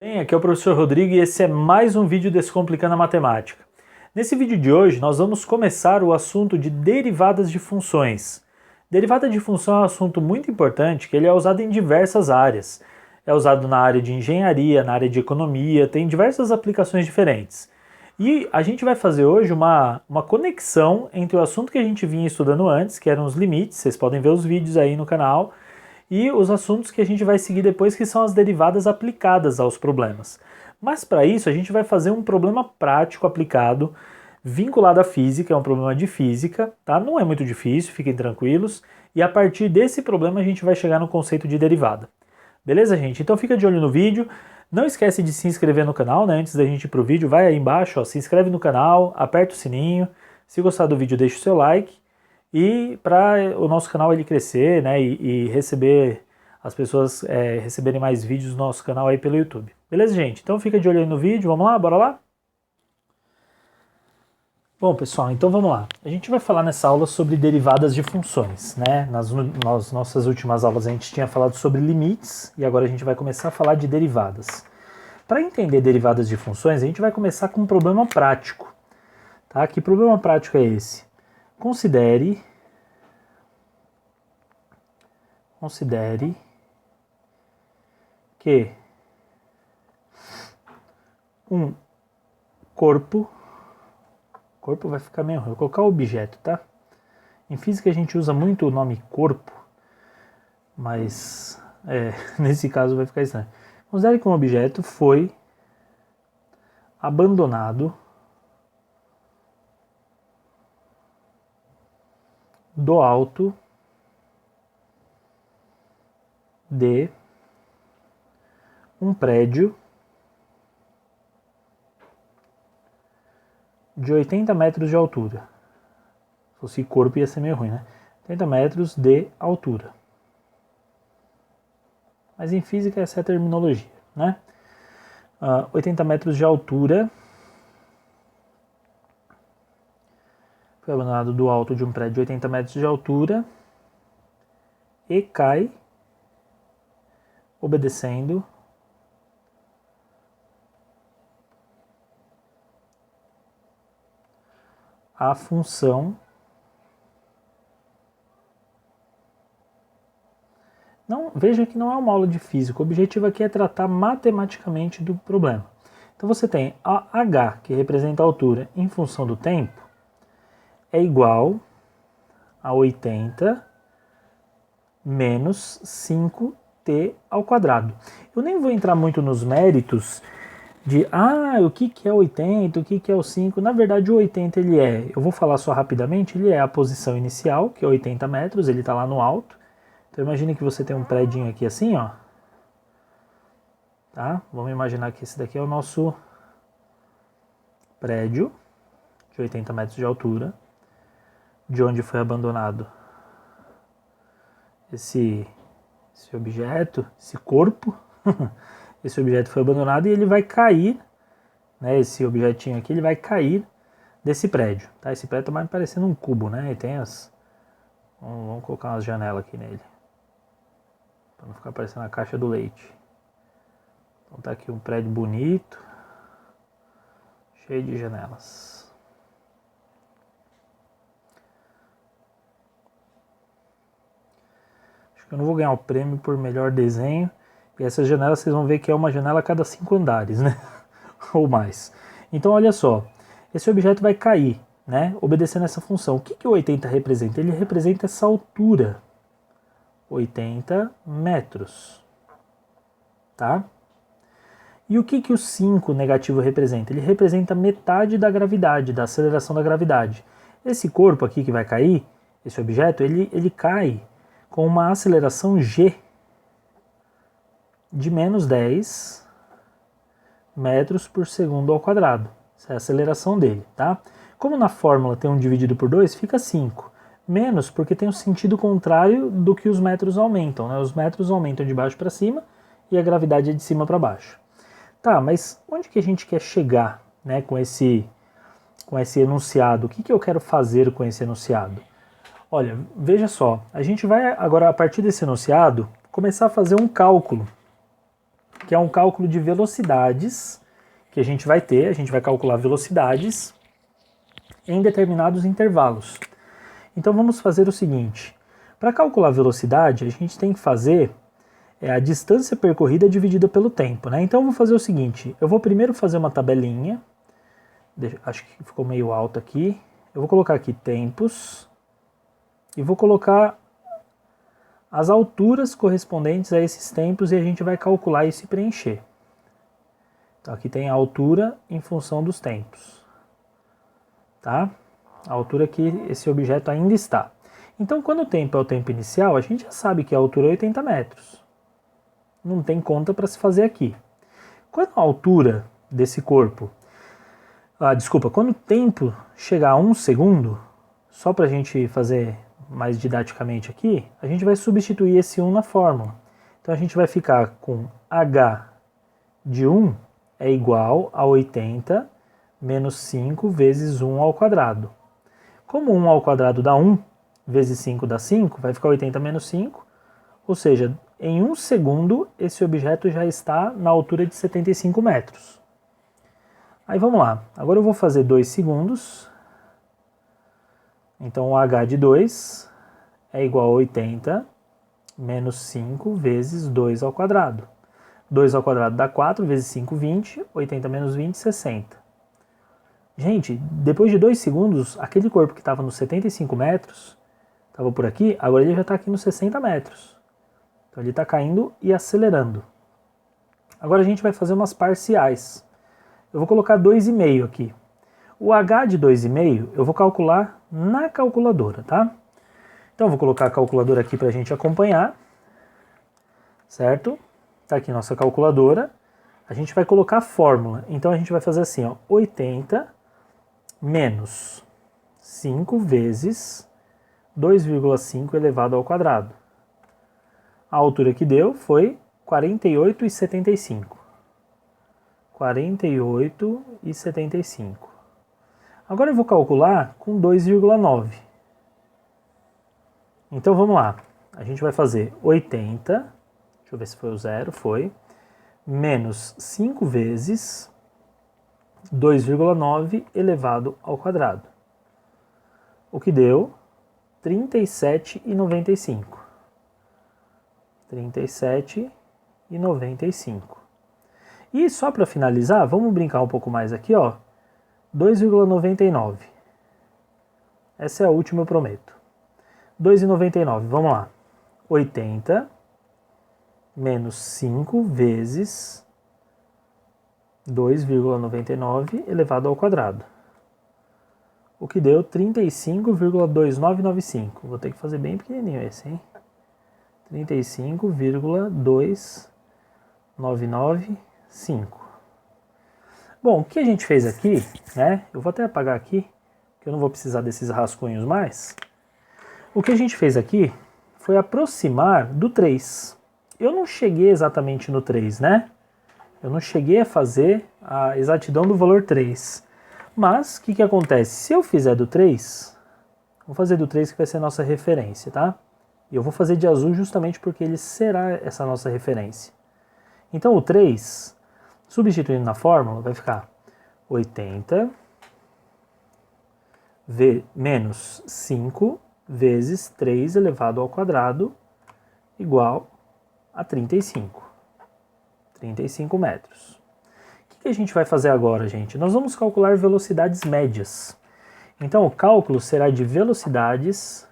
Bem, aqui é o professor Rodrigo e esse é mais um vídeo Descomplicando a Matemática. Nesse vídeo de hoje nós vamos começar o assunto de derivadas de funções. Derivada de função é um assunto muito importante que ele é usado em diversas áreas. É usado na área de engenharia, na área de economia, tem diversas aplicações diferentes. E a gente vai fazer hoje uma conexão entre o assunto que a gente vinha estudando antes, que eram os limites, vocês podem ver os vídeos aí no canal, e os assuntos que a gente vai seguir depois, que são as derivadas aplicadas aos problemas. Mas para isso a gente vai fazer um problema prático aplicado, vinculado à física, é um problema de física, tá? Não é muito difícil, fiquem tranquilos, e a partir desse problema a gente vai chegar no conceito de derivada. Beleza, gente? Então fica de olho no vídeo, não esquece de se inscrever no canal, né? Antes da gente ir pro vídeo, vai aí embaixo, ó, se inscreve no canal, aperta o sininho, se gostar do vídeo deixa o seu like, e para o nosso canal ele crescer, né, e receber as pessoas receberem mais vídeos do nosso canal aí pelo YouTube. Beleza, gente? Então fica de olho aí no vídeo, vamos lá, bora lá? Bom, pessoal, então vamos lá. A gente vai falar nessa aula sobre derivadas de funções, né? Nas nossas últimas aulas a gente tinha falado sobre limites e agora a gente vai começar a falar de derivadas. Para entender derivadas de funções, a gente vai começar com um problema prático, tá? Que problema prático é esse? Considere que um corpo vai ficar meio ruim, vou colocar objeto, tá? Em física a gente usa muito o nome corpo, mas nesse caso vai ficar estranho. Considere que um objeto foi abandonado do alto de um prédio de 80 metros de altura. Se fosse corpo ia ser meio ruim, né? 80 metros de altura. Mas em física essa é a terminologia, né? 80 metros de altura. Foi abandonado do alto de um prédio de 80 metros de altura e cai obedecendo a função não, veja que não é uma aula de física, o objetivo aqui é tratar matematicamente do problema. Então você tem a h, que representa a altura em função do tempo, é igual a 80 menos 5t ao quadrado. Eu nem vou entrar muito nos méritos de o que é 80, o que é o 5. Na verdade o 80 eu vou falar só rapidamente, ele é a posição inicial, que é 80 metros, ele está lá no alto. Então imagine que você tem um prédio aqui assim, ó. Tá? Vamos imaginar que esse daqui é o nosso prédio de 80 metros de altura, de onde foi abandonado esse objeto, esse corpo. Esse objeto foi abandonado e ele vai cair, né, esse objetinho aqui, ele vai cair desse prédio, tá? Esse prédio tá mais parecendo um cubo, né? E tem vamos colocar umas janelas aqui nele, para não ficar parecendo a caixa do leite. Então tá aqui um prédio bonito, cheio de janelas. Acho que eu não vou ganhar o prêmio por melhor desenho. E essas janelas vocês vão ver que é uma janela a cada 5 andares, né? Ou mais. Então olha só, esse objeto vai cair, né? Obedecendo essa função. O que o 80 representa? Ele representa essa altura. 80 metros. Tá? E o que o 5 negativo representa? Ele representa metade da gravidade, da aceleração da gravidade. Esse corpo aqui que vai cair, esse objeto, ele cai com uma aceleração g de menos 10 metros por segundo ao quadrado. Essa é a aceleração dele, tá? Como na fórmula tem 1 dividido por 2, fica 5. Menos porque tem o sentido contrário do que os metros aumentam, né? Os metros aumentam de baixo para cima e a gravidade é de cima para baixo. Tá, mas onde que a gente quer chegar, né, com esse enunciado? O que eu quero fazer com esse enunciado? Olha, veja só, a gente vai agora, a partir desse enunciado, começar a fazer um cálculo que é um cálculo de velocidades que a gente vai ter. A gente vai calcular velocidades em determinados intervalos. Então vamos fazer o seguinte: para calcular velocidade, a gente tem que fazer a distância percorrida dividida pelo tempo, né? Então eu vou fazer o seguinte: eu vou primeiro fazer uma tabelinha, acho que ficou meio alto aqui. Eu vou colocar aqui tempos e vou colocar as alturas correspondentes a esses tempos e a gente vai calcular isso e preencher. Então aqui tem a altura em função dos tempos, tá? A altura que esse objeto ainda está. Então quando o tempo é o tempo inicial, a gente já sabe que a altura é 80 metros. Não tem conta para se fazer aqui. Quando a altura desse corpo, quando o tempo chegar a 1 segundo, só para a gente fazer mais didaticamente aqui, a gente vai substituir esse 1 na fórmula. Então a gente vai ficar com h de 1 é igual a 80 menos 5 vezes 1 ao quadrado. Como 1 ao quadrado dá 1, vezes 5 dá 5, vai ficar 80 menos 5, ou seja, em 1 segundo esse objeto já está na altura de 75 metros. Aí vamos lá, agora eu vou fazer 2 segundos. Então o h de 2 é igual a 80 menos 5 vezes 2 ao quadrado. 2 ao quadrado dá 4, vezes 5, 20, 80 menos 20, 60. Gente, depois de 2 segundos, aquele corpo que estava nos 75 metros, estava por aqui, agora ele já está aqui nos 60 metros. Então ele está caindo e acelerando. Agora a gente vai fazer umas parciais. Eu vou colocar 2,5 aqui. O h de 2,5 eu vou calcular na calculadora, tá? Então eu vou colocar a calculadora aqui para a gente acompanhar, certo? Tá aqui nossa calculadora. A gente vai colocar a fórmula. Então a gente vai fazer assim, ó, 80 menos 5 vezes 2,5 elevado ao quadrado. A altura que deu foi 48,75. 48,75. Agora eu vou calcular com 2,9. Então vamos lá. A gente vai fazer 80, deixa eu ver se foi o zero, foi, menos 5 vezes 2,9 elevado ao quadrado. O que deu 37,95. 37,95. E só para finalizar, vamos brincar um pouco mais aqui, ó. 2,99. Essa é a última, eu prometo. 2,99, vamos lá. 80 menos 5 vezes 2,99 elevado ao quadrado. O que deu 35,2995. Vou ter que fazer bem pequenininho esse, hein? 35,2995. Bom, o que a gente fez aqui, né? Eu vou até apagar aqui, que eu não vou precisar desses rascunhos mais. O que a gente fez aqui foi aproximar do 3. Eu não cheguei exatamente no 3, né? Eu não cheguei a fazer a exatidão do valor 3. Mas, o que acontece? Se eu fizer do 3, vou fazer do 3 que vai ser a nossa referência, tá? E eu vou fazer de azul justamente porque ele será essa nossa referência. Então o 3, substituindo na fórmula, vai ficar 80 menos 5 vezes 3 elevado ao quadrado igual a 35. 35 metros. O que a gente vai fazer agora, gente? Nós vamos calcular velocidades médias. Então o cálculo será de velocidades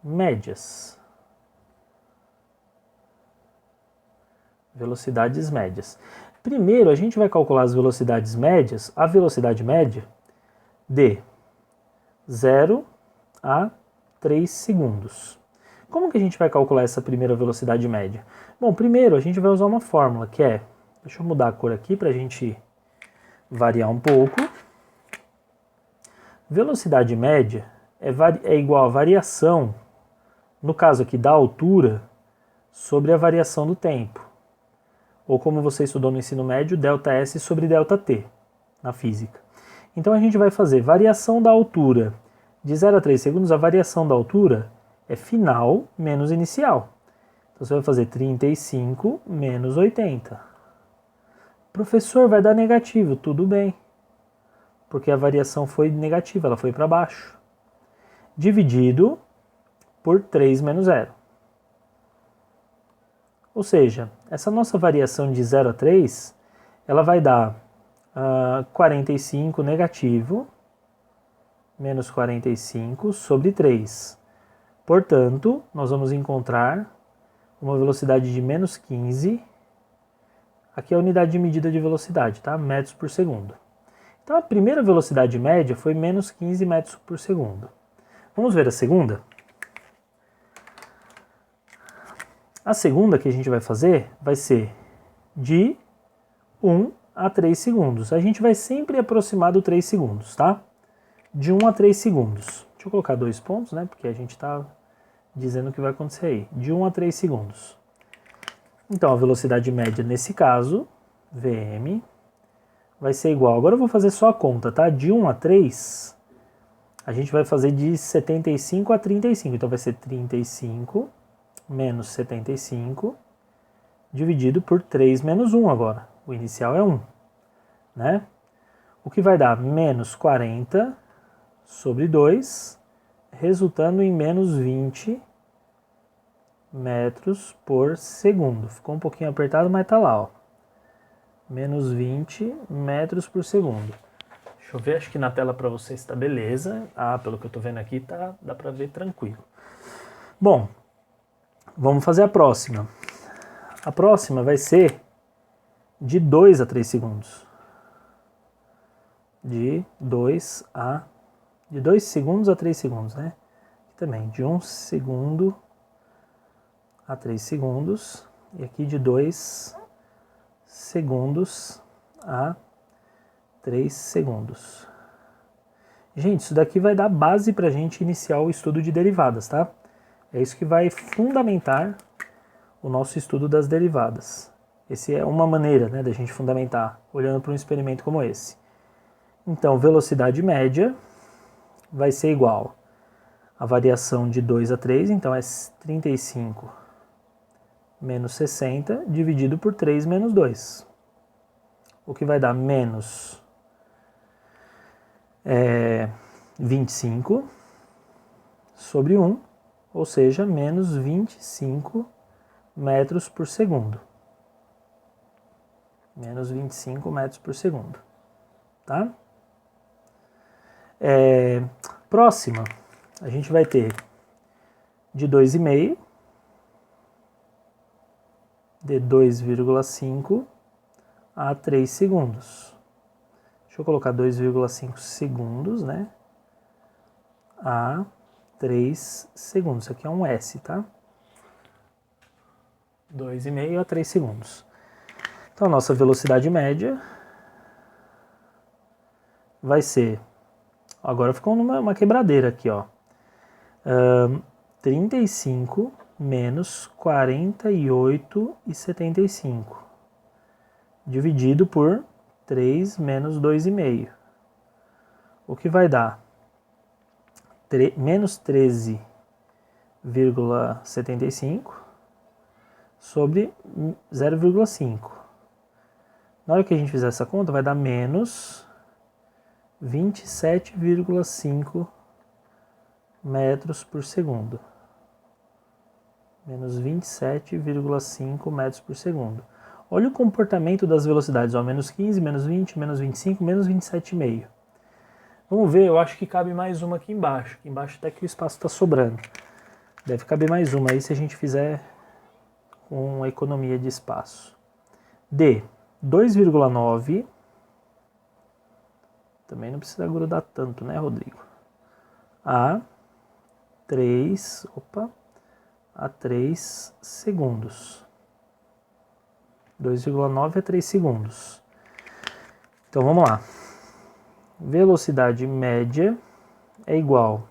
médias. Velocidades médias. Primeiro, a gente vai calcular as velocidades médias, a velocidade média de 0 a 3 segundos. Como que a gente vai calcular essa primeira velocidade média? Bom, primeiro a gente vai usar uma fórmula que é, deixa eu mudar a cor aqui para a gente variar um pouco. Velocidade média é igual a variação, no caso aqui da altura, sobre a variação do tempo. Ou como você estudou no ensino médio, ΔS sobre ΔT, na física. Então a gente vai fazer variação da altura de 0 a 3 segundos, a variação da altura É final menos inicial. Então você vai fazer 35 menos 80. Professor, vai dar negativo. Tudo bem. Porque a variação foi negativa, ela foi para baixo. Dividido por 3 menos 0. Ou seja, essa nossa variação de 0 a 3, ela vai dar 45 negativo menos 45 sobre 3. Portanto, nós vamos encontrar uma velocidade de menos 15. Aqui é a unidade de medida de velocidade, tá? Metros por segundo. Então a primeira velocidade média foi menos 15 metros por segundo. Vamos ver a segunda? A segunda que a gente vai fazer vai ser de 1 a 3 segundos. A gente vai sempre aproximar do 3 segundos, tá? De 1 a 3 segundos. Deixa eu colocar 2 pontos, né? Porque a gente está dizendo o que vai acontecer aí. De 1 a 3 segundos. Então a velocidade média nesse caso, Vm, vai ser igual. Agora eu vou fazer só a conta, tá? De 1 a 3, a gente vai fazer de 75 a 35. Então vai ser 35 menos 75 dividido por 3 menos 1 agora. O inicial é 1, né? O que vai dar menos 40 sobre 2, resultando em menos 20 metros por segundo. Ficou um pouquinho apertado, mas tá lá, ó. Menos 20 metros por segundo. Deixa eu ver, acho que na tela para vocês está beleza. Pelo que eu tô vendo aqui, dá para ver tranquilo. Bom, vamos fazer a próxima. A próxima vai ser de 2 a 3 segundos. De 2 segundos a 3 segundos, né? Aqui também, de 1 segundo a 3 segundos. E aqui de 2 segundos a 3 segundos. Gente, isso daqui vai dar base para a gente iniciar o estudo de derivadas, tá? É isso que vai fundamentar o nosso estudo das derivadas. Essa é uma maneira, né, da gente fundamentar, olhando para um experimento como esse. Então, velocidade média vai ser igual a variação de 2 a 3, então é 35 menos 60 dividido por 3 menos 2. O que vai dar menos 25 sobre 1, ou seja, menos 25 metros por segundo. Menos 25 metros por segundo. Tá? Próxima, a gente vai ter de 2,5, de 2,5 a 3 segundos. Deixa eu colocar 2,5 segundos, né? A 3 segundos. Isso aqui é um S, tá? 2,5 a 3 segundos. Então, a nossa velocidade média vai ser... Agora ficou uma quebradeira aqui, ó. 35 menos 48,75. Dividido por 3 menos 2,5. O que vai dar? Menos 13,75 sobre 0,5. Na hora que a gente fizer essa conta, vai dar menos 27,5 metros por segundo. Menos 27,5 metros por segundo. Olha o comportamento das velocidades, ó, menos 15, menos 20, menos 25, menos 27,5. Vamos ver, eu acho que cabe mais uma aqui embaixo. Aqui embaixo até que o espaço está sobrando. Deve caber mais uma aí se a gente fizer com economia de espaço. D, 2,9. Também não precisa grudar tanto, né, Rodrigo? A 3 segundos. 2,9 a 3 segundos. Então vamos lá. Velocidade média é igual.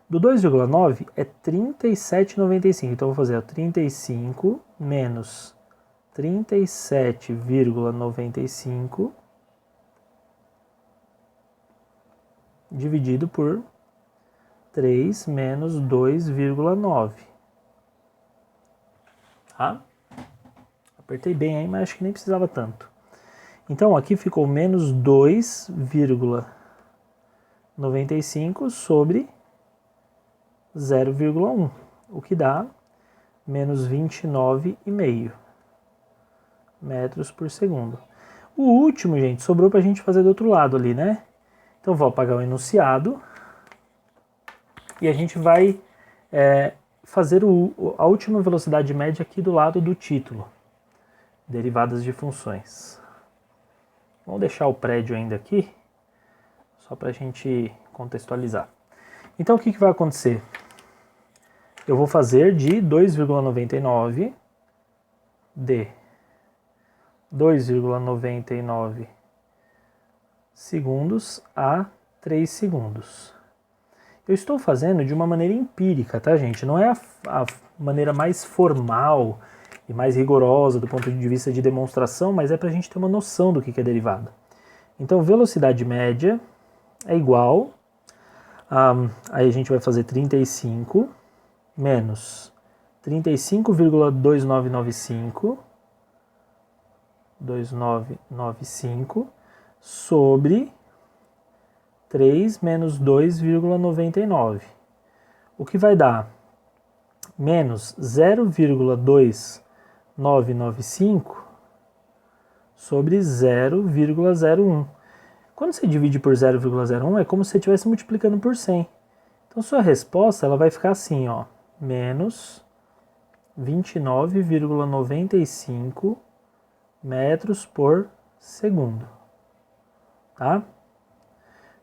Do 2,9 é 37,95. Então eu vou fazer 35 menos 37,95 dividido por 3 menos 2,9. Tá? Apertei bem aí, mas acho que nem precisava tanto. Então aqui ficou menos 2,95 sobre 0,1, o que dá menos 29,5 metros por segundo. O último, gente, sobrou para a gente fazer do outro lado ali, né? Então vou apagar o enunciado e a gente vai fazer a última velocidade média aqui do lado do título. Derivadas de funções. Vamos deixar o prédio ainda aqui, só para a gente contextualizar. Então o que vai acontecer? Eu vou fazer de 2,99 de 2,99 segundos a 3 segundos. Eu estou fazendo de uma maneira empírica, tá, gente? Não é a maneira mais formal e mais rigorosa do ponto de vista de demonstração, mas é para a gente ter uma noção do que é derivada. Então, velocidade média é igual, aí a gente vai fazer 35 menos 35,2995 sobre 3 menos 2,99, o que vai dar menos 0,2995 sobre 0,01. Quando você divide por 0,01 é como se você estivesse multiplicando por 100. Então sua resposta ela vai ficar assim, ó, menos 29,95 metros por segundo. Tá?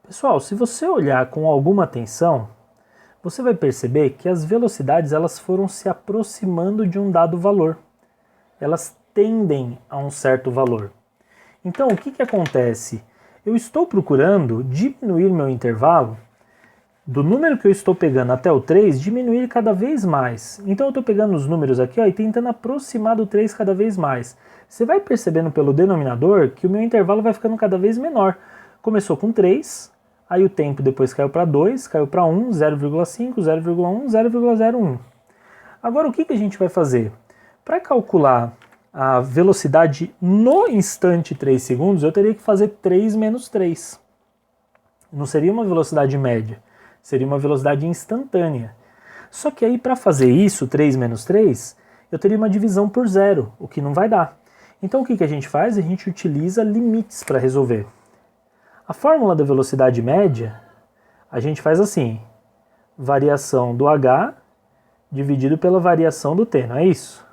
Pessoal, se você olhar com alguma atenção, você vai perceber que as velocidades elas foram se aproximando de um dado valor. Elas tendem a um certo valor. Então, o que acontece? Eu estou procurando diminuir meu intervalo do número que eu estou pegando até o 3, diminuir cada vez mais. Então eu estou pegando os números aqui ó, e tentando aproximar do 3 cada vez mais. Você vai percebendo pelo denominador que o meu intervalo vai ficando cada vez menor. Começou com 3, aí o tempo depois caiu para 2, caiu para 1, 0,5, 0,1, 0,01. Agora o que a gente vai fazer? Para calcular a velocidade no instante 3 segundos, eu teria que fazer 3 menos 3. Não seria uma velocidade média, seria uma velocidade instantânea. Só que aí para fazer isso, 3 menos 3, eu teria uma divisão por zero, o que não vai dar. Então o que a gente faz? A gente utiliza limites para resolver. A fórmula da velocidade média, a gente faz assim, variação do h dividido pela variação do t, não é isso?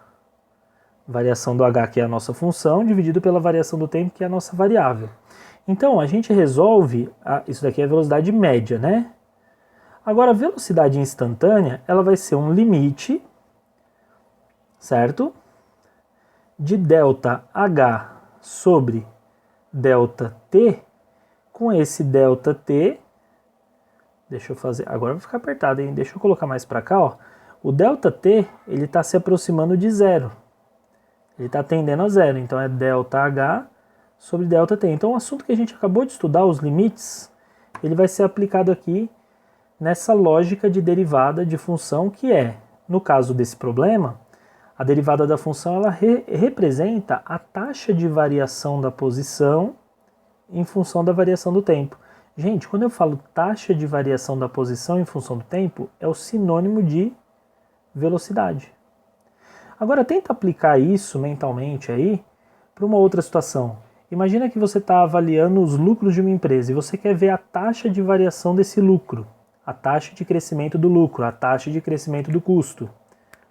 Variação do h, que é a nossa função, dividido pela variação do tempo, que é a nossa variável. Então, a gente resolve, isso daqui é a velocidade média, né? Agora, a velocidade instantânea, ela vai ser um limite, certo? De ΔH sobre ΔT, com esse ΔT, deixa eu fazer, agora vai ficar apertado, hein? Deixa eu colocar mais para cá, ó. O ΔT, ele está se aproximando de zero. Ele está tendendo a zero, então é ΔH sobre ΔT. Então o assunto que a gente acabou de estudar, os limites, ele vai ser aplicado aqui nessa lógica de derivada de função que é, no caso desse problema, a derivada da função ela representa a taxa de variação da posição em função da variação do tempo. Gente, quando eu falo taxa de variação da posição em função do tempo, é o sinônimo de velocidade. Agora tenta aplicar isso mentalmente aí para uma outra situação. Imagina que você está avaliando os lucros de uma empresa e você quer ver a taxa de variação desse lucro, a taxa de crescimento do lucro, a taxa de crescimento do custo.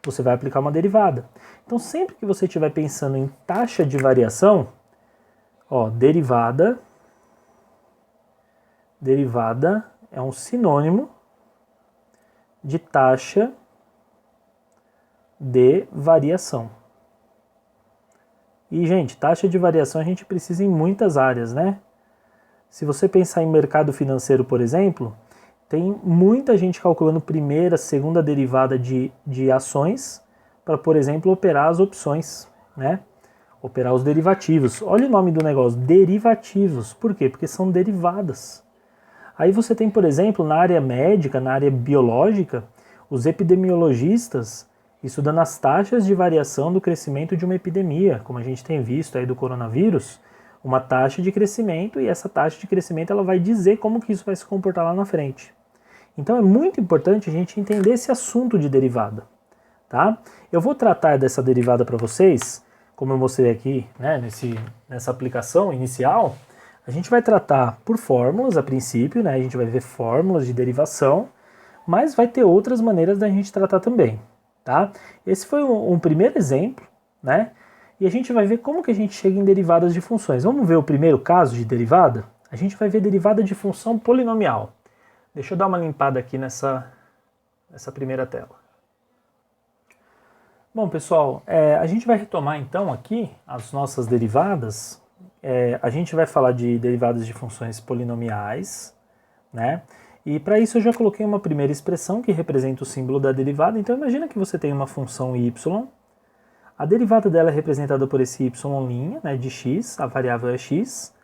Você vai aplicar uma derivada. Então sempre que você estiver pensando em taxa de variação, ó, derivada é um sinônimo de taxa de variação. E, gente, taxa de variação a gente precisa em muitas áreas, né? Se você pensar em mercado financeiro, por exemplo, tem muita gente calculando primeira, segunda derivada de ações para, por exemplo, operar as opções, né? Operar os derivativos. Olha o nome do negócio, derivativos. Por quê? Porque são derivadas. Aí você tem, por exemplo, na área médica, na área biológica, os epidemiologistas estudando as taxas de variação do crescimento de uma epidemia, como a gente tem visto aí do coronavírus, uma taxa de crescimento, e essa taxa de crescimento ela vai dizer como que isso vai se comportar lá na frente. Então é muito importante a gente entender esse assunto de derivada, tá? Eu vou tratar dessa derivada para vocês, como eu mostrei aqui, né, nessa aplicação inicial. A gente vai tratar por fórmulas a princípio, né? A gente vai ver fórmulas de derivação, mas vai ter outras maneiras da gente tratar também, tá? Esse foi um primeiro exemplo, né? E a gente vai ver como que a gente chega em derivadas de funções. Vamos ver o primeiro caso de derivada? A gente vai ver derivada de função polinomial. Deixa eu dar uma limpada aqui nessa primeira tela. Bom, pessoal, a gente vai retomar então aqui as nossas derivadas. A gente vai falar de derivadas de funções polinomiais, né? E para isso eu já coloquei uma primeira expressão que representa o símbolo da derivada. Então imagina que você tem uma função y, a derivada dela é representada por esse y', né, de x, a variável é x.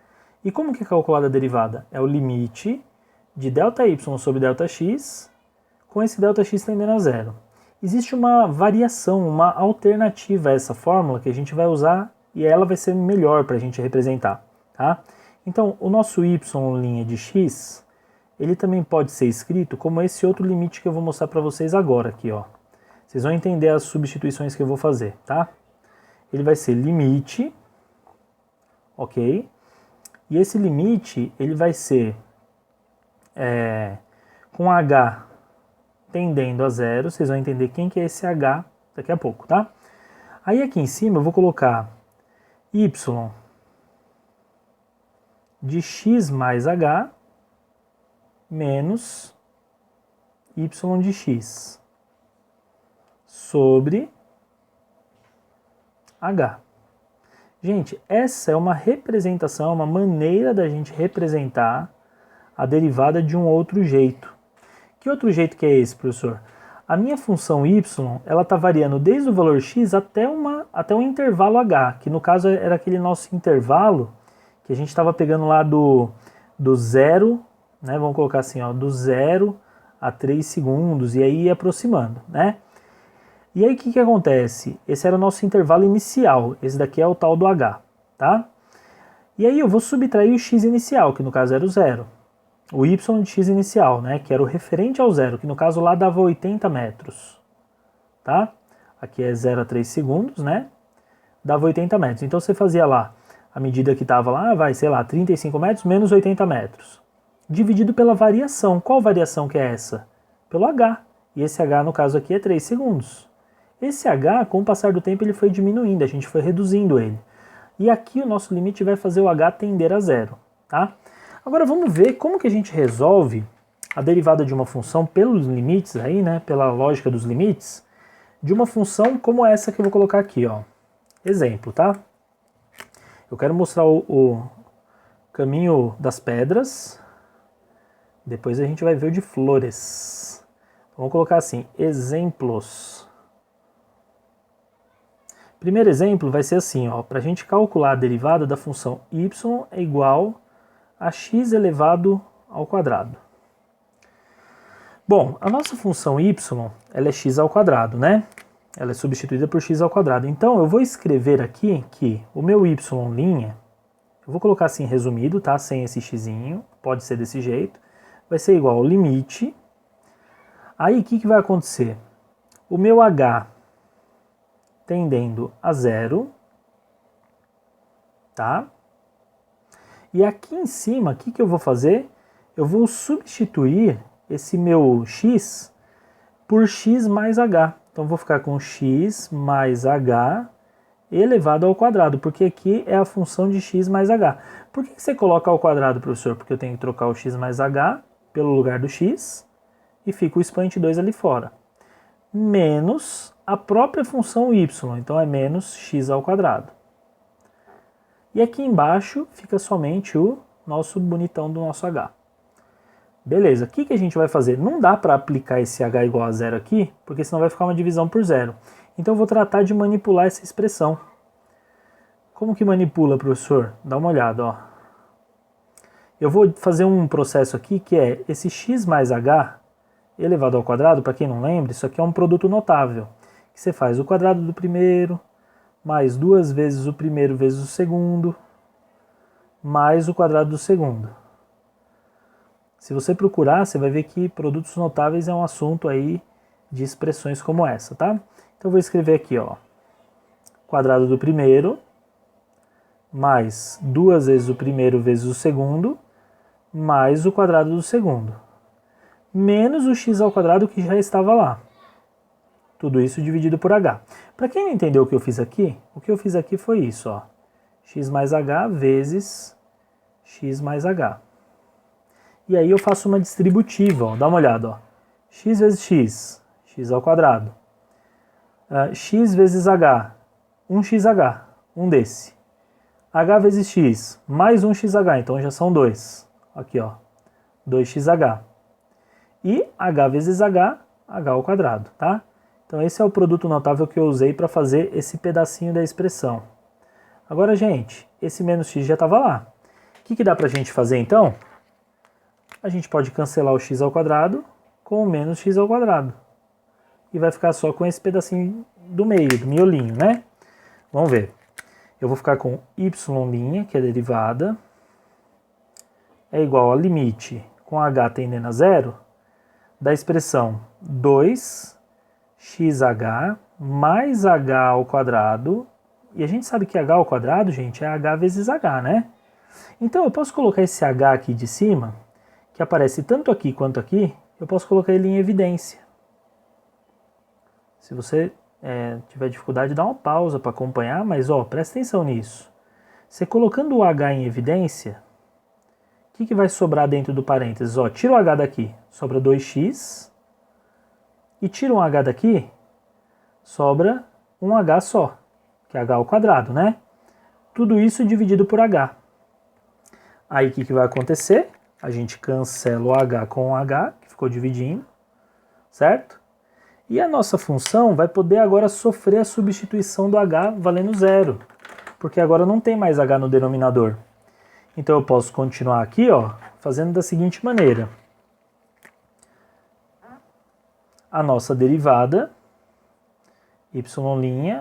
E como que é calculada a derivada? É o limite de ΔY sobre ΔX, com esse ΔX tendendo a zero. Existe uma variação, uma alternativa a essa fórmula que a gente vai usar e ela vai ser melhor para a gente representar, tá? Então, o nosso y' de x, ele também pode ser escrito como esse outro limite que eu vou mostrar para vocês agora aqui, ó. Vocês vão entender as substituições que eu vou fazer, tá? Ele vai ser limite, ok? E esse limite, ele vai ser com h tendendo a zero. Vocês vão entender quem que é esse h daqui a pouco, tá? Aí aqui em cima eu vou colocar y de x mais h menos y de x sobre h. Gente, essa é uma representação, uma maneira da gente representar a derivada de um outro jeito. Que outro jeito que é esse, professor? A minha função y, ela está variando desde o valor x até um intervalo h, que no caso era aquele nosso intervalo que a gente estava pegando lá do zero, né, vamos colocar assim, ó, do 0 a 3 segundos, e aí ia aproximando, né? E aí o que acontece? Esse era o nosso intervalo inicial, esse daqui é o tal do h, tá? E aí eu vou subtrair o x inicial, que no caso era o zero. O y de x inicial, né, que era o referente ao zero, que no caso lá dava 80 metros, tá? Aqui é 0 a 3 segundos, né? Dava 80 metros. Então você fazia lá, a medida que estava lá, sei lá, 35 metros menos 80 metros. Dividido pela variação. Qual variação que é essa? Pelo h. E esse h, no caso aqui, é 3 segundos. Esse h, com o passar do tempo, ele foi diminuindo, a gente foi reduzindo ele. E aqui o nosso limite vai fazer o h tender a zero, tá? Agora vamos ver como que a gente resolve a derivada de uma função pelos limites aí, né, pela lógica dos limites, de uma função como essa que eu vou colocar aqui, ó. Exemplo, tá? Eu quero mostrar o caminho das pedras, depois a gente vai ver o de flores. Vamos colocar assim, exemplos. Primeiro exemplo vai ser assim, ó, para a gente calcular a derivada da função y é igual a x elevado ao quadrado. Bom, a nossa função y, ela é x ao quadrado, né? Ela é substituída por x ao quadrado. Então eu vou escrever aqui que o meu y', eu vou colocar assim resumido, tá? Sem esse xzinho, pode ser desse jeito. Vai ser igual ao limite. Aí o que vai acontecer? O meu h tendendo a zero, tá? E aqui em cima, o que eu vou fazer? Eu vou substituir esse meu x por x mais h. Então eu vou ficar com x mais h elevado ao quadrado, porque aqui é a função de x mais h. Por que você coloca ao quadrado, professor? Porque eu tenho que trocar o x mais h pelo lugar do x e fica o expoente 2 ali fora. Menos a própria função y, então é menos x ao quadrado. E aqui embaixo fica somente o nosso bonitão do nosso h. Beleza, o que a gente vai fazer? Não dá para aplicar esse h igual a zero aqui, porque senão vai ficar uma divisão por zero. Então eu vou tratar de manipular essa expressão. Como que manipula, professor? Dá uma olhada, ó. eu vou fazer um processo aqui que é esse x mais h elevado ao quadrado, para quem não lembra, isso aqui é um produto notável. Que você faz o quadrado do primeiro, mais 2 vezes o primeiro vezes o segundo, mais o quadrado do segundo. Se você procurar, você vai ver que produtos notáveis é um assunto aí de expressões como essa, tá? Então eu vou escrever aqui, ó, quadrado do primeiro, mais 2 vezes o primeiro vezes o segundo, mais o quadrado do segundo, menos o x ao quadrado que já estava lá. Tudo isso dividido por h. Para quem não entendeu o que eu fiz aqui, o que eu fiz aqui foi isso, ó, x mais h vezes x mais h. E aí eu faço uma distributiva, ó, dá uma olhada, ó. X vezes x, x ao quadrado. X vezes h, 1xh, um desse. H vezes x, mais 1xh, então já são 2. Aqui, ó, 2xh. E h vezes h, h ao quadrado, tá? Então esse é o produto notável que eu usei para fazer esse pedacinho da expressão. Agora, gente, esse menos x já estava lá. O que dá para a gente fazer, então? A gente pode cancelar o x ao quadrado com o menos x ao quadrado. E vai ficar só com esse pedacinho do meio, do miolinho, né? Vamos ver. Eu vou ficar com y', que é a derivada, é igual a limite com h tendendo a zero, da expressão 2xh mais h ao quadrado, e a gente sabe que h ao quadrado, gente, é h vezes h, né? Então eu posso colocar esse h aqui de cima, que aparece tanto aqui quanto aqui, eu posso colocar ele em evidência. Se você tiver dificuldade, dá uma pausa para acompanhar, mas ó, presta atenção nisso. Você colocando o h em evidência, o que vai sobrar dentro do parênteses? Ó, tira o h daqui, sobra 2x, e tira um h daqui, sobra um h só, que é h ao quadrado, né? Tudo isso dividido por h. Aí o que vai acontecer? A gente cancela o h com o h, que ficou dividindo, certo? E a nossa função vai poder agora sofrer a substituição do h valendo zero, porque agora não tem mais h no denominador. Então eu posso continuar aqui, ó, fazendo da seguinte maneira. A nossa derivada, y'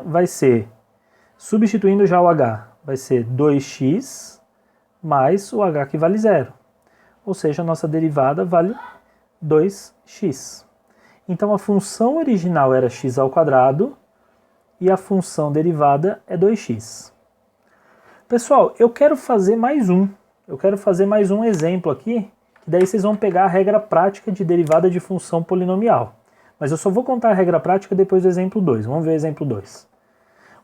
vai ser, substituindo já o h, vai ser 2x mais o h que vale zero. Ou seja, a nossa derivada vale 2x. Então a função original era x ao quadrado e a função derivada é 2x. Pessoal, eu quero fazer mais um. Eu quero fazer mais um exemplo aqui, que daí vocês vão pegar a regra prática de derivada de função polinomial. Mas eu só vou contar a regra prática depois do exemplo 2. Vamos ver o exemplo 2.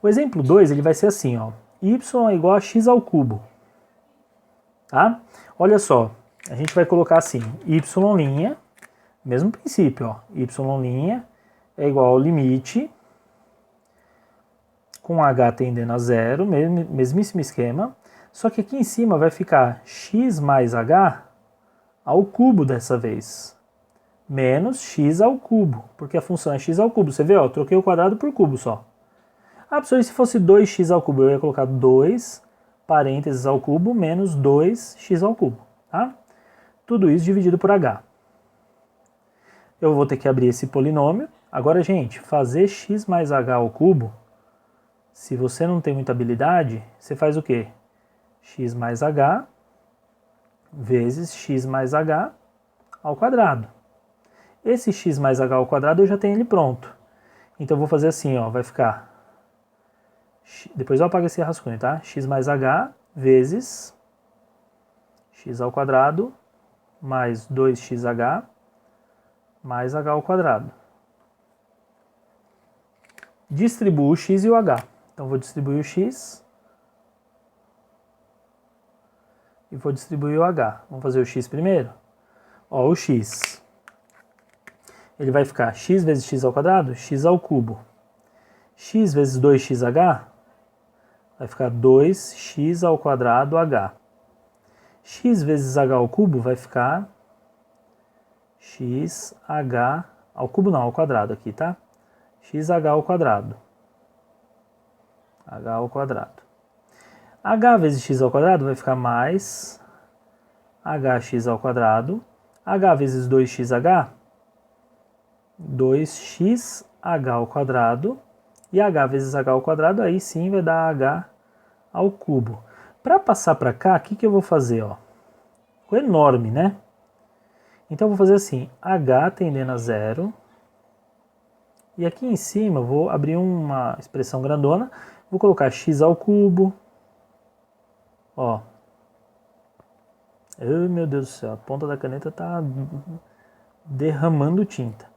O exemplo 2 ele vai ser assim, ó, y é igual a x ao cubo. Tá? Olha só, a gente vai colocar assim, y', mesmo princípio, ó, y' é igual ao limite com h tendendo a zero, mesmíssimo esquema, só que aqui em cima vai ficar x mais h ao cubo dessa vez, menos x ao cubo, porque a função é x ao cubo. Você vê, ó, troquei o quadrado por cubo só. Ah, professor, e se fosse 2x ao cubo? Eu ia colocar 2 parênteses ao cubo menos 2x ao cubo, tá? Tudo isso dividido por h. Eu vou ter que abrir esse polinômio. Agora, gente, fazer x mais h ao cubo, se você não tem muita habilidade, você faz o quê? X mais h vezes x mais h ao quadrado. Esse x mais h ao quadrado eu já tenho ele pronto. Então eu vou fazer assim, ó, vai ficar... Depois eu apago esse rascunho, tá? X mais h vezes x ao quadrado mais 2xh mais h ao quadrado. Distribuo o x e o h. Então vou distribuir o x e vou distribuir o h. Vamos fazer o x primeiro? Ó, o x, ele vai ficar x vezes x ao quadrado, x ao cubo. X vezes 2xh vai ficar 2x ao quadrado h. X vezes h ao cubo vai ficar xh ao cubo não, ao quadrado aqui, tá? xh ao quadrado. H ao quadrado. H vezes x ao quadrado vai ficar mais hx ao quadrado, h vezes 2xh, 2xh ao quadrado, e h vezes h ao quadrado, aí sim vai dar h ao cubo. Para passar para cá, o que eu vou fazer? Ó? Ficou enorme, né? Então eu vou fazer assim, h tendendo a zero, e aqui em cima eu vou abrir uma expressão grandona, vou colocar x ao cubo, ó. Oh, meu Deus do céu, a ponta da caneta está derramando tinta.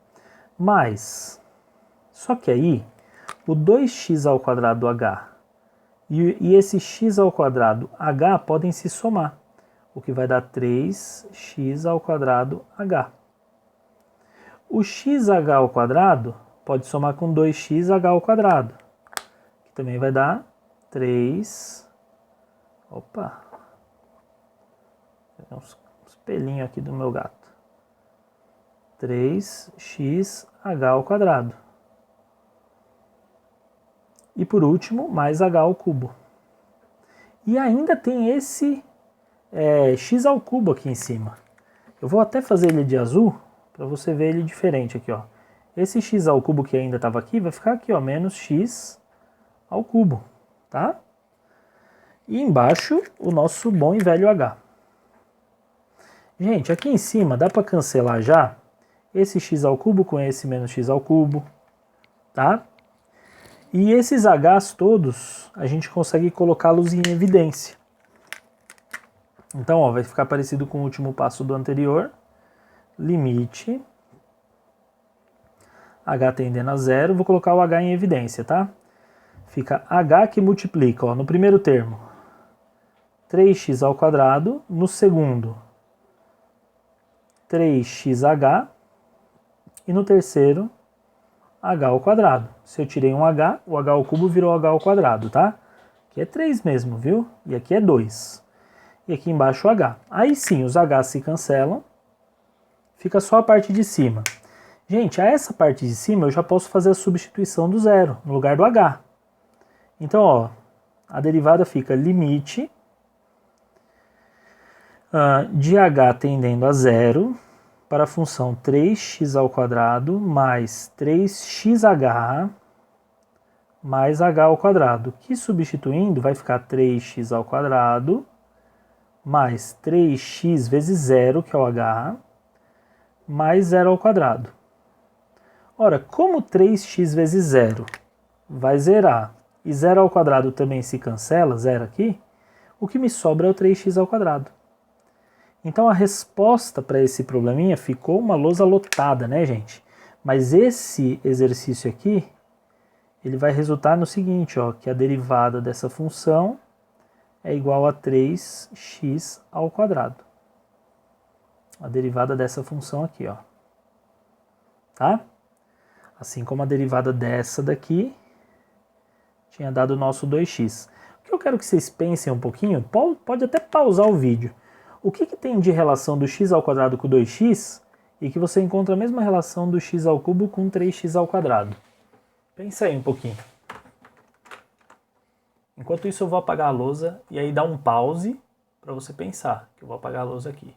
Mas, só que aí, o 2x ao quadrado do h e esse x ao quadrado h podem se somar, o que vai dar 3x ao quadrado h. O xh ao quadrado pode somar com 2xh ao quadrado, que também vai dar 3... Opa! Tem uns pelinhos aqui do meu gato. 3xh ao quadrado. E por último, mais h ao cubo. E ainda tem esse x ao cubo aqui em cima. Eu vou até fazer ele de azul, para você ver ele diferente aqui, ó. Esse x ao cubo que ainda estava aqui, vai ficar aqui, ó, menos x ao cubo, tá? E embaixo, o nosso bom e velho h. Gente, aqui em cima dá para cancelar já esse x ao cubo com esse menos x ao cubo, tá? E esses h's todos, a gente consegue colocá-los em evidência. Então, ó, vai ficar parecido com o último passo do anterior. Limite h tendendo a zero, vou colocar o h em evidência, tá? Fica h que multiplica, ó, no primeiro termo, 3x ao quadrado, no segundo, 3xh, e no terceiro, h ao quadrado. Se eu tirei um h, o h ao cubo virou h ao quadrado, tá? Aqui é 3 mesmo, viu? E aqui é 2. E aqui embaixo o h. Aí sim, os h se cancelam, fica só a parte de cima. Gente, a essa parte de cima eu já posso fazer a substituição do zero, no lugar do h. Então, ó, a derivada fica limite de h tendendo a zero para a função 3x ao quadrado mais 3xh mais h ao quadrado, que substituindo vai ficar 3x ao quadrado mais 3x vezes zero, que é o h, mais zero ao quadrado. Ora, como 3x vezes zero vai zerar e zero ao quadrado também se cancela, zero aqui, o que me sobra é o 3x ao quadrado. Então a resposta para esse probleminha ficou uma lousa lotada, né, gente? Mas esse exercício aqui, ele vai resultar no seguinte, ó, que a derivada dessa função é igual a 3x ao quadrado. A derivada dessa função aqui, ó. Tá? Assim como a derivada dessa daqui tinha dado o nosso 2x. O que eu quero que vocês pensem um pouquinho, pode até pausar o vídeo. O que tem de relação do x ao quadrado com 2x e que você encontra a mesma relação do x ao cubo com 3x ao quadrado? Pensa aí um pouquinho. Enquanto isso eu vou apagar a lousa e aí dá um pause para você pensar, que eu vou apagar a lousa aqui.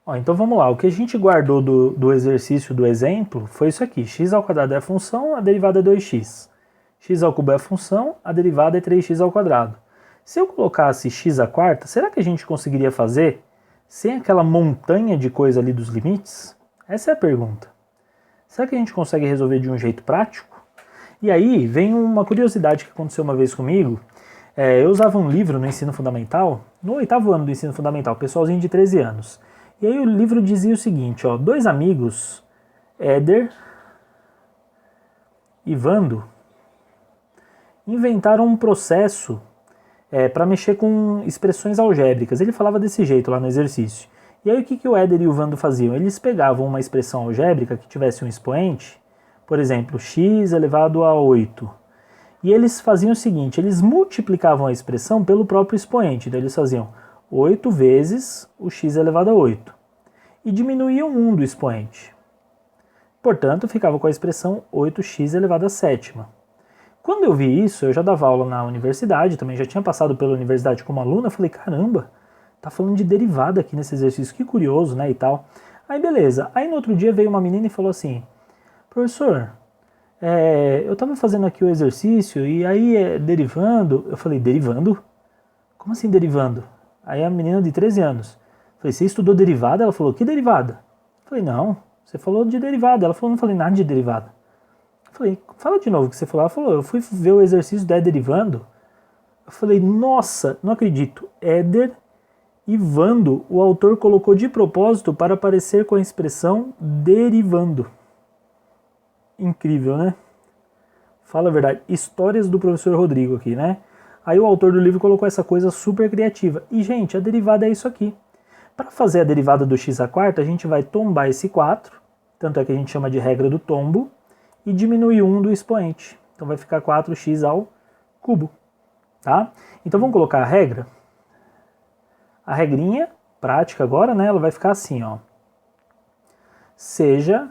Ó, então vamos lá, o que a gente guardou do exercício do exemplo foi isso aqui. X ao quadrado é a função, a derivada é 2x. X ao cubo é a função, a derivada é 3x ao quadrado. Se eu colocasse x à quarta, será que a gente conseguiria fazer sem aquela montanha de coisa ali dos limites? Essa é a pergunta. Será que a gente consegue resolver de um jeito prático? E aí vem uma curiosidade que aconteceu uma vez comigo. Eu usava um livro no ensino fundamental, no 8º ano do ensino fundamental, pessoalzinho de 13 anos. E aí o livro dizia o seguinte, ó, 2 amigos, Éder e Vando, inventaram um processo para mexer com expressões algébricas. Ele falava desse jeito lá no exercício. E aí o que o Éder e o Vando faziam? Eles pegavam uma expressão algébrica que tivesse um expoente, por exemplo, x elevado a 8. E eles faziam o seguinte, eles multiplicavam a expressão pelo próprio expoente. Então eles faziam 8 vezes o x elevado a 8. E diminuíam 1 do expoente. Portanto, ficava com a expressão 8x elevado a 7. Quando eu vi isso, eu já dava aula na universidade, também já tinha passado pela universidade como aluno, eu falei, caramba, tá falando de derivada aqui nesse exercício, que curioso, né, e tal. Aí beleza, aí no outro dia veio uma menina e falou assim, professor, eu tava fazendo aqui o exercício e aí derivando, eu falei, derivando? Como assim derivando? Aí a menina de 13 anos, falei, você estudou derivada? Ela falou, que derivada? Eu falei, não, você falou de derivada. Ela falou, não falei nada de derivada. Eu falei, fala de novo o que você falou. Ela falou, eu fui ver o exercício da derivando. Eu falei, nossa, não acredito. Éder e Vando, o autor colocou de propósito para aparecer com a expressão derivando. Incrível, né? Fala a verdade. Histórias do professor Rodrigo aqui, né? Aí o autor do livro colocou essa coisa super criativa. E, gente, a derivada é isso aqui. Para fazer a derivada do x à quarta, a gente vai tombar esse 4, tanto é que a gente chama de regra do tombo, e diminuir 1 do expoente. Então vai ficar 4x ao cubo. Tá? Então vamos colocar a regra. A regrinha prática agora, né, ela vai ficar assim, ó. Seja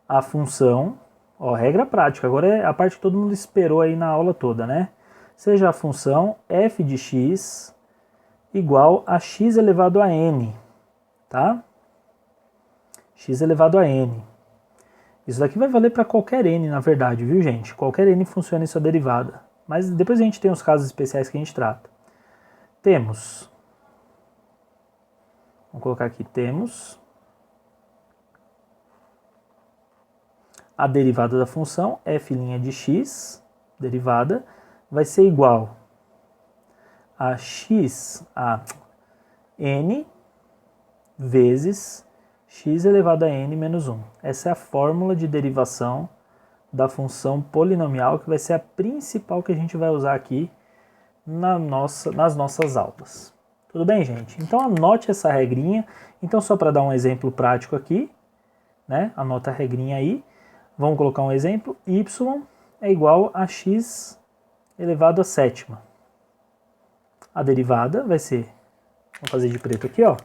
a função, ó, regra prática, agora é a parte que todo mundo esperou aí na aula toda, né? Seja a função f de x igual a x elevado a n, tá? X elevado a n. Isso daqui vai valer para qualquer n, na verdade, viu, gente? Qualquer n funciona em sua derivada. Mas depois a gente tem os casos especiais que a gente trata. Temos, vamos colocar aqui, temos a derivada da função f' de x, derivada, vai ser igual a x a n vezes x elevado a n menos 1. Essa é a fórmula de derivação da função polinomial, que vai ser a principal que a gente vai usar aqui nas nossas aulas. Tudo bem, gente? Então anote essa regrinha. Então, só para dar um exemplo prático aqui, né? Anota a regrinha aí. Vamos colocar um exemplo. Y é igual a x elevado a sétima. A derivada vai ser, vamos fazer de preto aqui, ó.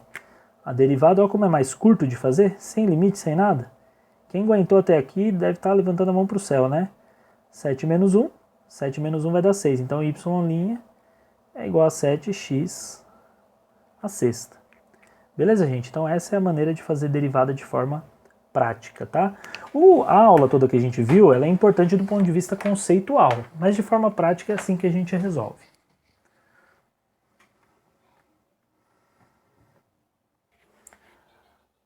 A derivada, olha como é mais curto de fazer, sem limite, sem nada. Quem aguentou até aqui deve estar levantando a mão para o céu, né? 7 menos 1, 7 menos 1 vai dar 6. Então, y' é igual a 7x a sexta. Beleza, gente? Então, essa é a maneira de fazer derivada de forma prática, tá? A aula toda que a gente viu, ela é importante do ponto de vista conceitual, mas de forma prática é assim que a gente resolve.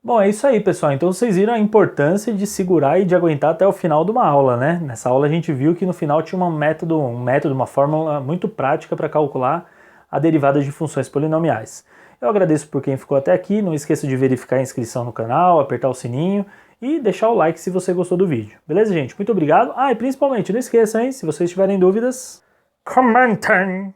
Bom, é isso aí, pessoal. Então vocês viram a importância de segurar e de aguentar até o final de uma aula, né? Nessa aula a gente viu que no final tinha um método, uma fórmula muito prática para calcular a derivada de funções polinomiais. Eu agradeço por quem ficou até aqui. Não esqueça de verificar a inscrição no canal, apertar o sininho e deixar o like se você gostou do vídeo. Beleza, gente? Muito obrigado. E principalmente, não esqueça, hein? Se vocês tiverem dúvidas, comentem!